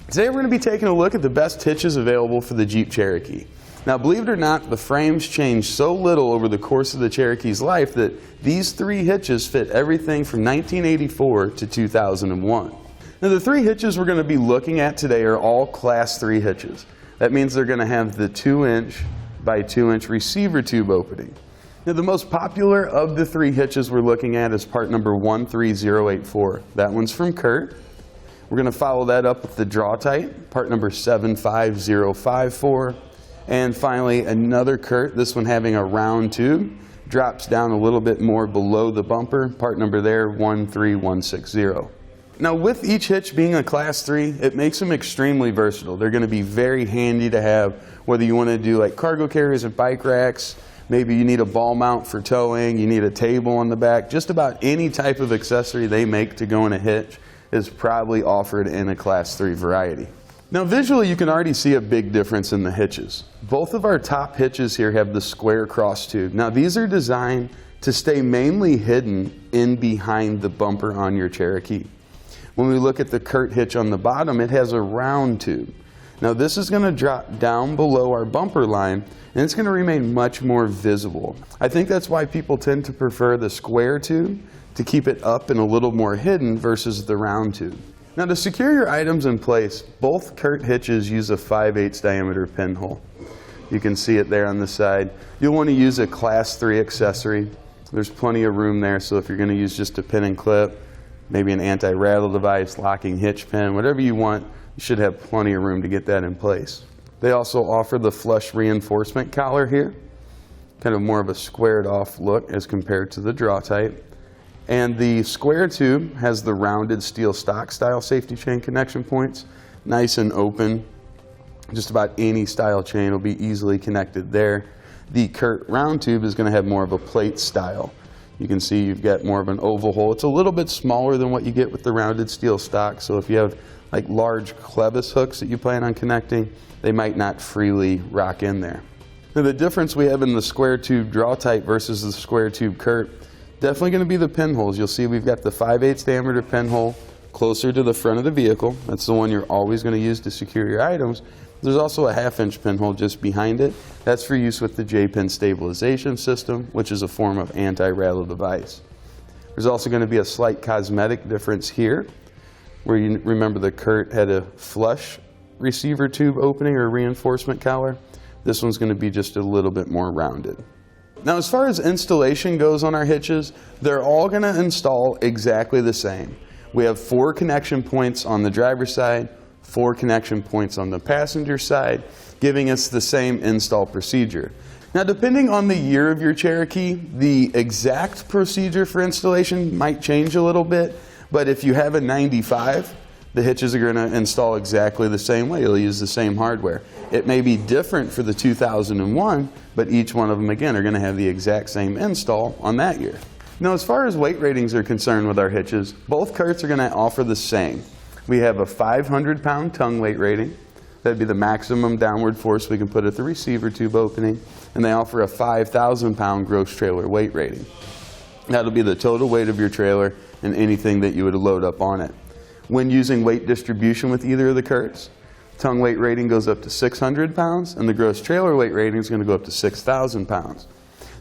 Today we're going to be taking a look at the best hitches available for the Jeep Cherokee. Now, believe it or not, the frames change so little over the course of the Cherokee's life that these three hitches fit everything from 1984 to 2001. Now, the three hitches we're going to be looking at today are all Class 3 hitches. That means they're going to have the 2-inch by 2-inch receiver tube opening. Now, the most popular of the three hitches we're looking at is part number 13084. That one's from Curt. We're going to follow that up with the Draw-Tite, part number 75054. And finally, another Curt, this one having a round tube, drops down a little bit more below the bumper, part number there 13160. Now, with each hitch being a Class 3, it makes them extremely versatile. They're going to be very handy to have, whether you want to do like cargo carriers and bike racks, maybe you need a ball mount for towing, you need a table on the back, just about any type of accessory they make to go in a hitch is probably offered in a Class 3 variety. Now, visually you can already see a big difference in the hitches. Both of our top hitches here have the square cross tube. Now, these are designed to stay mainly hidden in behind the bumper on your Cherokee. When we look at the Curt hitch on the bottom, it has a round tube. Now, this is going to drop down below our bumper line and it's going to remain much more visible. I think that's why people tend to prefer the square tube to keep it up and a little more hidden versus the round tube. Now, to secure your items in place, both Curt hitches use a 5/8 diameter pinhole. You can see it there on the side. You'll want to use a Class 3 accessory. There's plenty of room there, so if you're going to use just a pin and clip, maybe an anti-rattle device, locking hitch pin, whatever you want, you should have plenty of room to get that in place. They also offer the flush reinforcement collar here, kind of more of a squared off look as compared to the Draw-Tite. And the square tube has the rounded steel stock style safety chain connection points, nice and open. Just about any style chain will be easily connected there. The Curt round tube is going to have more of a plate style. You can see you've got more of an oval hole. It's a little bit smaller than what you get with the rounded steel stock, so if you have like large clevis hooks that you plan on connecting, they might not freely rock in there. Now, the difference we have in the square tube Draw-Tite versus the square tube Curt, definitely going to be the pinholes. You'll see we've got the 5/8 diameter pinhole closer to the front of the vehicle. That's the one you're always going to use to secure your items. There's also a 1/2-inch pinhole just behind it. That's for use with the J-pin stabilization system, which is a form of anti-rattle device. There's also going to be a slight cosmetic difference here, where you remember the Curt had a flush receiver tube opening or reinforcement collar. This one's going to be just a little bit more rounded. Now, as far as installation goes on our hitches, they're all going to install exactly the same. We have 4 connection points on the driver's side, 4 connection points on the passenger side, giving us the same install procedure. Now, depending on the year of your Cherokee, the exact procedure for installation might change a little bit, but if you have a 95, the hitches are going to install exactly the same way. You'll use the same hardware. It may be different for the 2001, but each one of them, again, are going to have the exact same install on that year. Now, as far as weight ratings are concerned with our hitches, both Curts are going to offer the same. We have a 500-pound tongue weight rating. That'd be the maximum downward force we can put at the receiver tube opening. And they offer a 5,000-pound gross trailer weight rating. That'll be the total weight of your trailer and anything that you would load up on it. When using weight distribution with either of the Curts, tongue weight rating goes up to 600 pounds, and the gross trailer weight rating is going to go up to 6,000 pounds.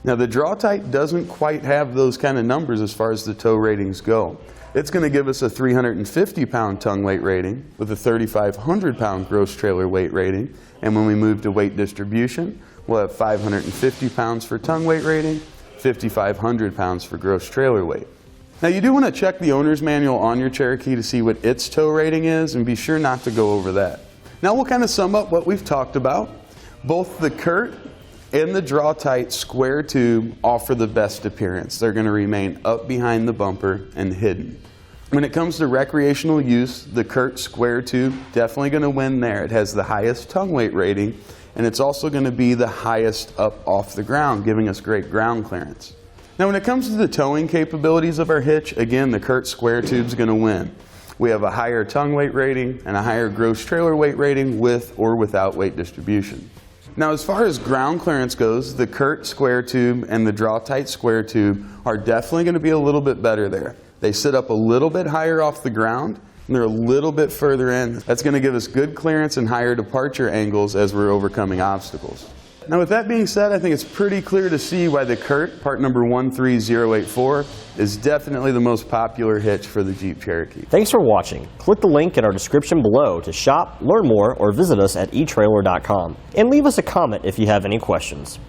Now, the Draw-Tite doesn't quite have those kind of numbers as far as the tow ratings go. It's going to give us a 350-pound tongue weight rating with a 3,500-pound gross trailer weight rating. And when we move to weight distribution, we'll have 550 pounds for tongue weight rating, 5,500 pounds for gross trailer weight. Now, you do want to check the owner's manual on your Cherokee to see what its tow rating is, and be sure not to go over that. Now, we'll kind of sum up what we've talked about. Both the Curt and the Draw-Tite square tube offer the best appearance. They're going to remain up behind the bumper and hidden. When it comes to recreational use, the Curt square tube definitely going to win there. It has the highest tongue weight rating, and it's also going to be the highest up off the ground, giving us great ground clearance. Now, when it comes to the towing capabilities of our hitch, again, the Curt square tube is going to win. We have a higher tongue weight rating and a higher gross trailer weight rating with or without weight distribution. Now, as far as ground clearance goes, the Curt square tube and the Draw-Tite square tube are definitely going to be a little bit better there. They sit up a little bit higher off the ground, and they're a little bit further in. That's going to give us good clearance and higher departure angles as we're overcoming obstacles. Now with that being said, I think it's pretty clear to see why the Curt, part number 13084, is definitely the most popular hitch for the Jeep Cherokee. Thanks for watching. Click the link in our description below to shop, learn more, or visit us at etrailer.com. And leave us a comment if you have any questions.